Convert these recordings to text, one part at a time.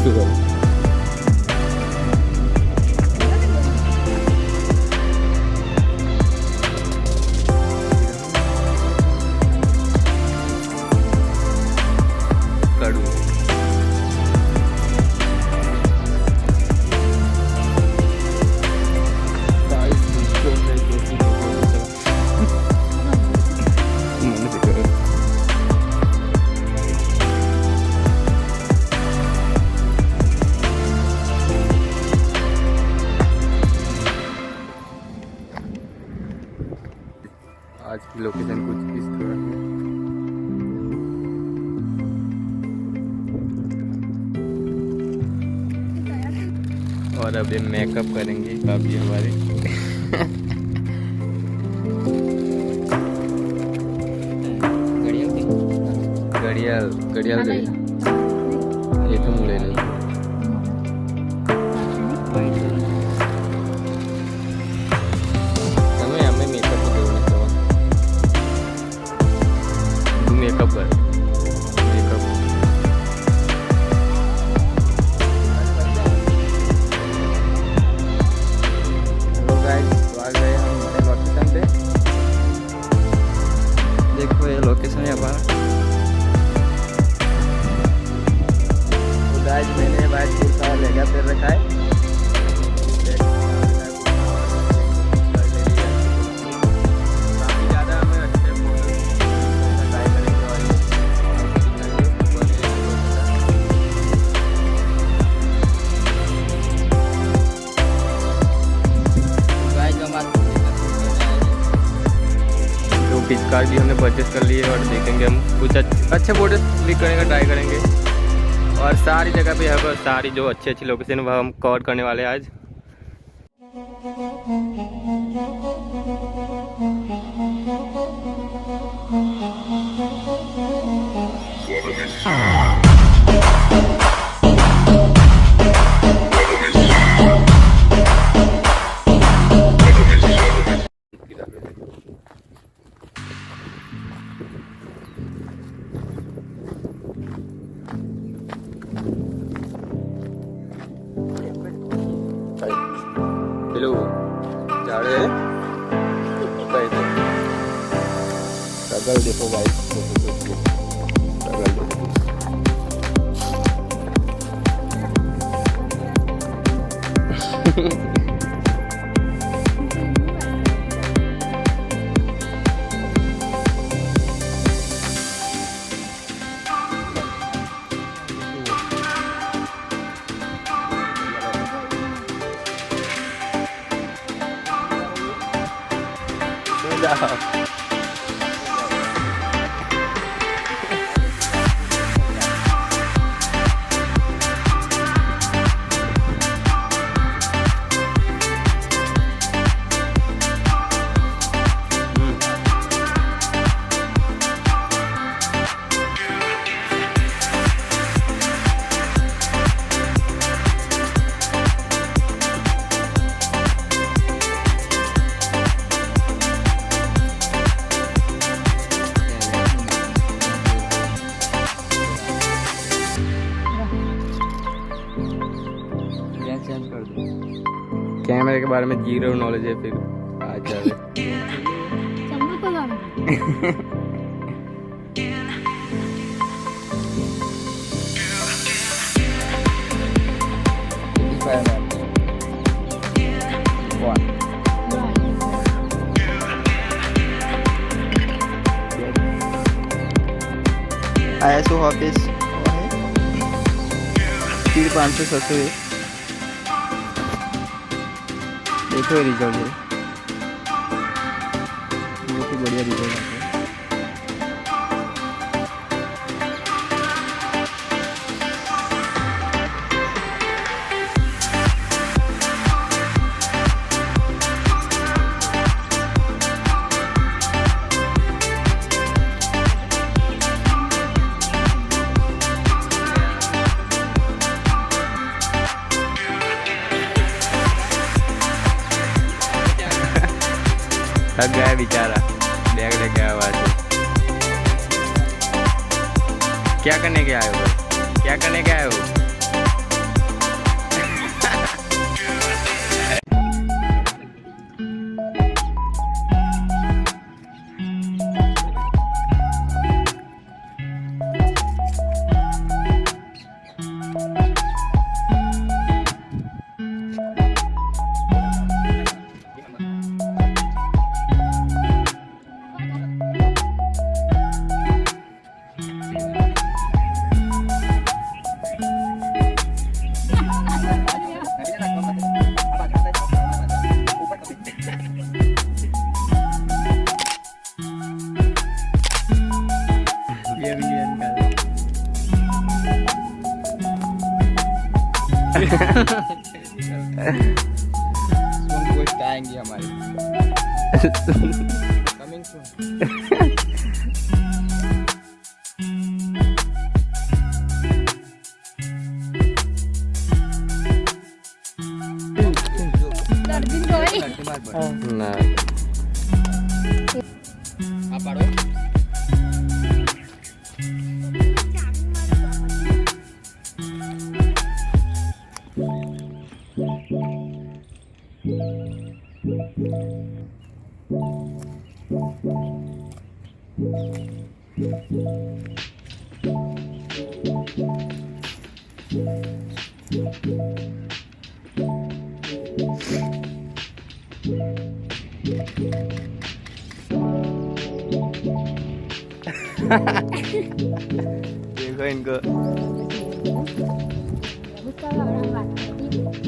Sugar कड़ू आज की location कुछ इस तरह है। और अभी मेकअप करेंगे भाभी हमारे। घड़ियाल घड़ियाल गई ये तो मुड़े नहीं તમે અમે મેકઅપ કરવાનો તું મેકઅપ કર મેકઅપ हेलो गाइस तो आ गए हम लोकेशन पे। देखो ये लोकेशन है हमारा। तो गाइस मैंने वाइट कुर्ता और लहंगा पहन रखा है। काफ़ी ज़्यादा हमें अच्छे फोटो ट्राई करेंगे और तो पिचकार भी हमने परचेस कर लिए और देखेंगे हम कुछ अच्छे फोटो क्लिक करेंगे ट्राई करेंगे और सारी जगह पे यहाँ पर सारी जो अच्छी अच्छी लोकेशन वह हम कवर करने वाले हैं आज। हेलो जा रहे हैं स्ट्रगल देखो गाइस स्ट्रगल देखो कैमरे के बारे में जीरो नॉलेज है फिर आज जा रहे ISO ऑफिस 570 देखो ये रिजल्ट है बहुत ही बढ़िया रिजल्ट है। थक गया बेचारा देख देख क्या आवाज है। क्या करने के आए हो क्या करने के आए हो पोस्ट आएंगी हमारी coming soon. Nah. Apa dong? देखो इनको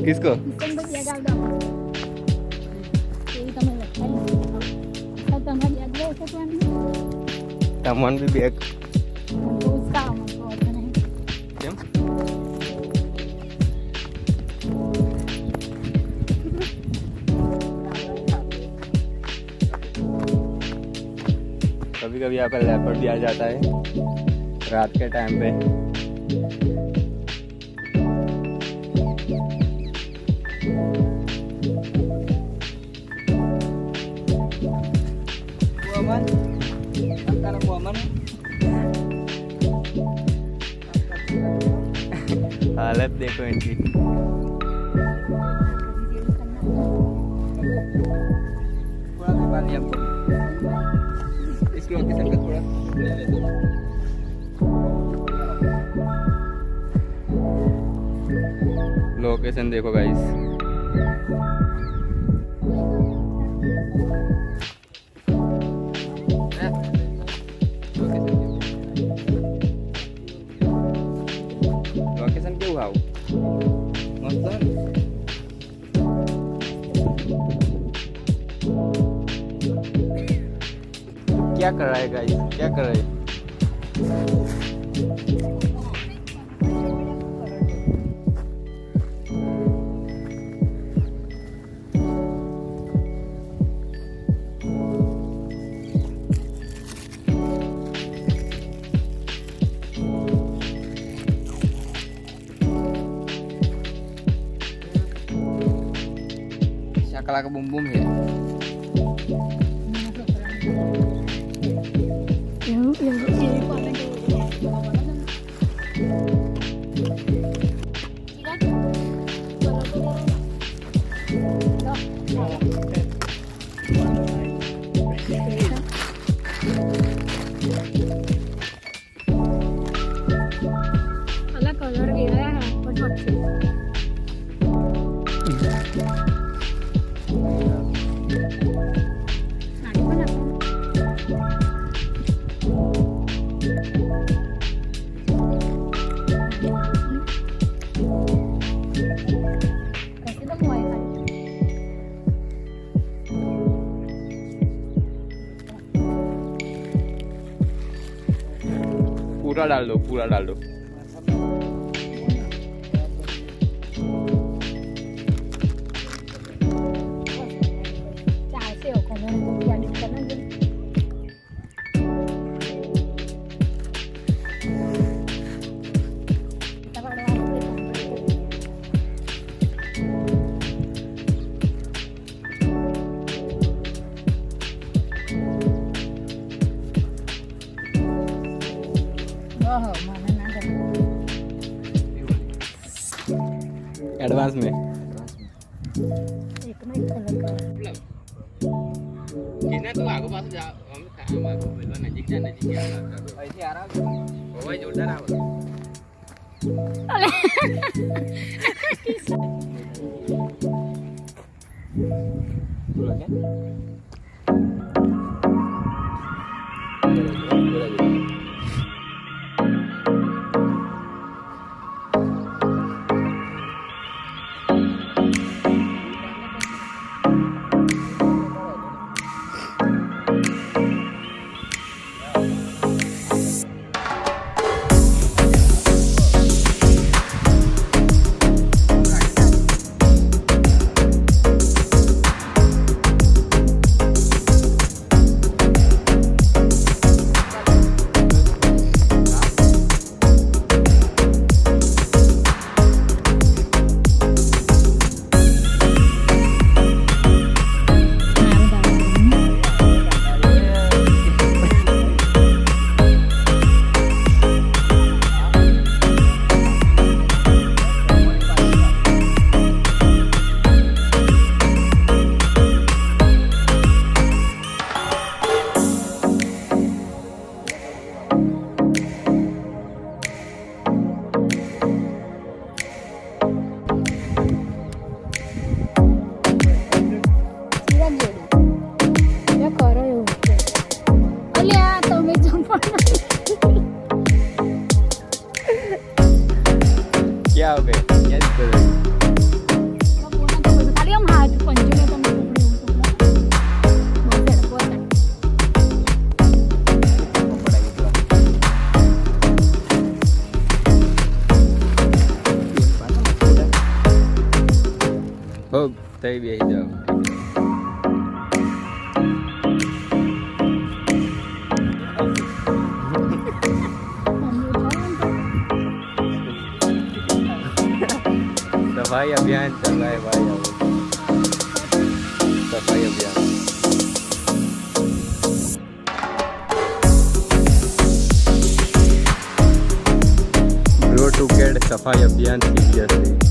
किसको teman भी बैग क्यों कभी कभी यहाँ पर लेपर्ड भी आ जाता है रात के टाइम पे। Woman, antara woman. हालत देखो इनकी। थोड़ा दबा लिया आपको। इसकी लोकेशन का थोड़ा ले लेते हैं। लोकेशन देखो गाइस। लोकेशन क्यों आओ मतलब क्या कर रहा है गाइस, क्या कर रहे हैं? Syakala ke bum bum ya. Colour गया है पूरा डाल दो, पूरा डाल दो। एडवांस में कितना तू आगो पास जा हम काम आगो बोलवा नजीक जा ऐसे आ रहा ओए जोरदार आओ आओगे क्या दिक्कत है? खाली हम हाथ पंजे में तुम कपड़े बहुत हो तई भी आई जाओ सफाई अभियान चल रहा है भाई अब सफाई अभियान ब्रो टू गेट सफाई अभियान सीरियसली